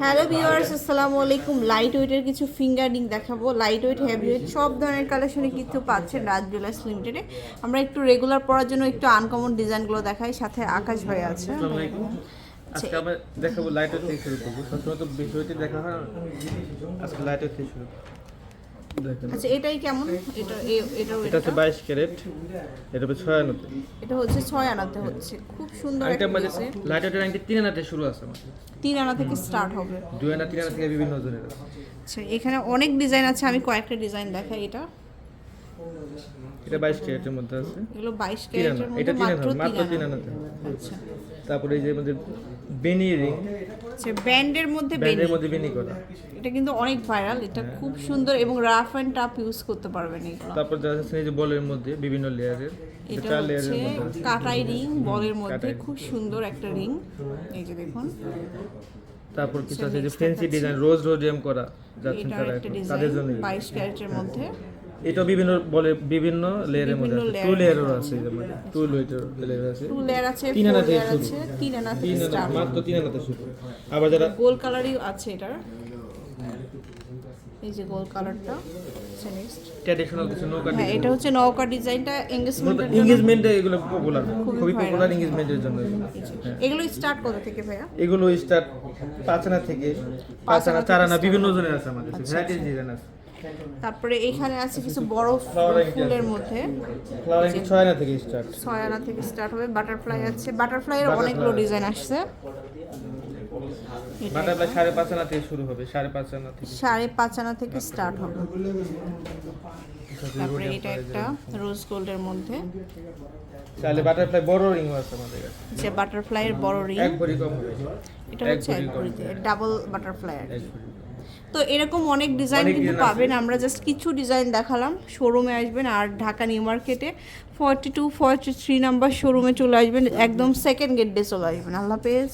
Hello viewers, আসসালামু আলাইকুম। Light ওয়েটের কিছু ফিঙ্গার রিং দেখাবো। লাইট ওয়েট, হেভি ওয়েট সব ধরনের কালেকশনে কিন্তু পাচ্ছেন রাজ জুয়েলার্স লিমিটেডে। আমরা একটু রেগুলার পরার জন্য একটু আনকমন ডিজাইনগুলো দেখাই, সাথে আকাশ ভাই আছে। আজকে আমরা দেখাবো লাইট ওয়েট থেকে শুরু করবো। সবসময় তো বেশি ওয়েটে দেখা হয়, আজকে লাইট ওয়েট থেকে শুরু করবো। আচ্ছা, এটাই কেমন? এটা হচ্ছে 22 ক্যারেট, এটা হচ্ছে 6 আনাতে। এটা হচ্ছে 6 আনাতে হচ্ছে, খুব সুন্দর এটা একটা আমাদের ডিজাইন। লাইট ওয়েটের আংটি 3 আনাতে শুরু আছে আমাদের। 3 আনা থেকে স্টার্ট হবে। 2 আনা 3 আনা থেকে বিভিন্ন ওজনের আছে। আচ্ছা, এখানে অনেক ডিজাইন আছে, আমি কয়েকটা ডিজাইন দেখাই। এটা 22 ক্যারেটের মধ্যে আছে। এগুলো 22 ক্যারেটের মধ্যে এটা মাত্র 3 আনা। আনাতে। আচ্ছা, তারপরে এই যে আমাদের বেনি রিং, আচ্ছা ব্যান্ডের মধ্যে ব্যান্ডের মধ্যে বেনি করা। এটা কিন্তু অনেক ভাইরাল, এটা খুব সুন্দর এবং রাফ এন্ড টাফ ইউজ করতে পারবেন এগুলো। তারপর যা আছে এই যে বলের মধ্যে বিভিন্ন লেয়ারের, এটা 4 হচ্ছে লেয়ারের মধ্যে কাটাই রিং, বলের মধ্যে খুব সুন্দর একটা রিং, এই যে দেখুন। তারপর কিছু আছে যে ফ্যান্সি ডিজাইন, রোজ রোডিয়াম করা যাচ্ছেন এটা তারা একটা তাদের ডিজাইন জন্য। 22 ক্যারেটের মধ্যে। এটা বিভিন্ন বলে বিভিন্ন লেয়ারের মধ্যে আছে, 2 লেয়ারও আছে, যেমন 2 লেয়ার আছে, 2 লেয়ার আছে, 3 4 আনা থেকে লেয়ার শুরু, আছে, 3 আনা থেকে 3 আনা স্টার্ট। মাত্র 3 আনাতে শুরু। আবার যারা গোল্ড কালারই আছে এটার, এই যে গোল্ড কালারটা। আচ্ছা, নেক্সট ট্র্যাডিশনাল কিছু নৌকা হ্যাঁ, এটা হচ্ছে নৌকা ডিজাইনটা, এঙ্গেজমেন্টের জন্য। এনগেজমেন্টে এগুলো পপুলার, খুবই viral। পপুলার এনগেজমেন্টের জন্য। এগুলো স্টার্ট কত থেকে ভাইয়া? এগুলো স্টার্ট 5 আনা থেকে 5 আনা 4 আনা বিভিন্ন ওজনের আছে আমাদের, ভ্যারাইটিস ডিজাইন আছে। তারপরে এখানে আছে কিছু বড় ফুলের মধ্যে, ফ্লাওয়ারিং 6 আনা থেকে স্টার্ট। 6 আনা থেকে স্টার্ট হবে। বাটারফ্লাই আছে, বাটারফ্লাইয়ের অনেকগুলো ডিজাইন আসছে। বাটারফ্লাই 5.5 আনা থেকে শুরু হবে, 5.5 আনা থেকে 5.5 আনা থেকে স্টার্ট হবে। তারপরে এটা একটা রোজ গোল্ডের মধ্যে, চাইলে বাটারফ্লাই বড় রিং আছে আমাদের কাছে, যে বাটারফ্লাইয়ের বড় রিং। এক ভরি কম হবে। এটা হচ্ছে এক ভরিতে ডাবল বাটারফ্লাই। এক ভরি। তো এরকম অনেক ডিজাইন অনেক কিন্তু ডিজাইন আছে। পাবেন, আমরা জাস্ট কিছু ডিজাইন দেখালাম। শোরুমে আসবেন, আর ঢাকা নিউ মার্কেটে 42-43 নাম্বার শোরুমে চলে আসবেন, একদম সেকেন্ড গেট দিয়ে চলে আসবেন। আল্লাহ হাফেজ।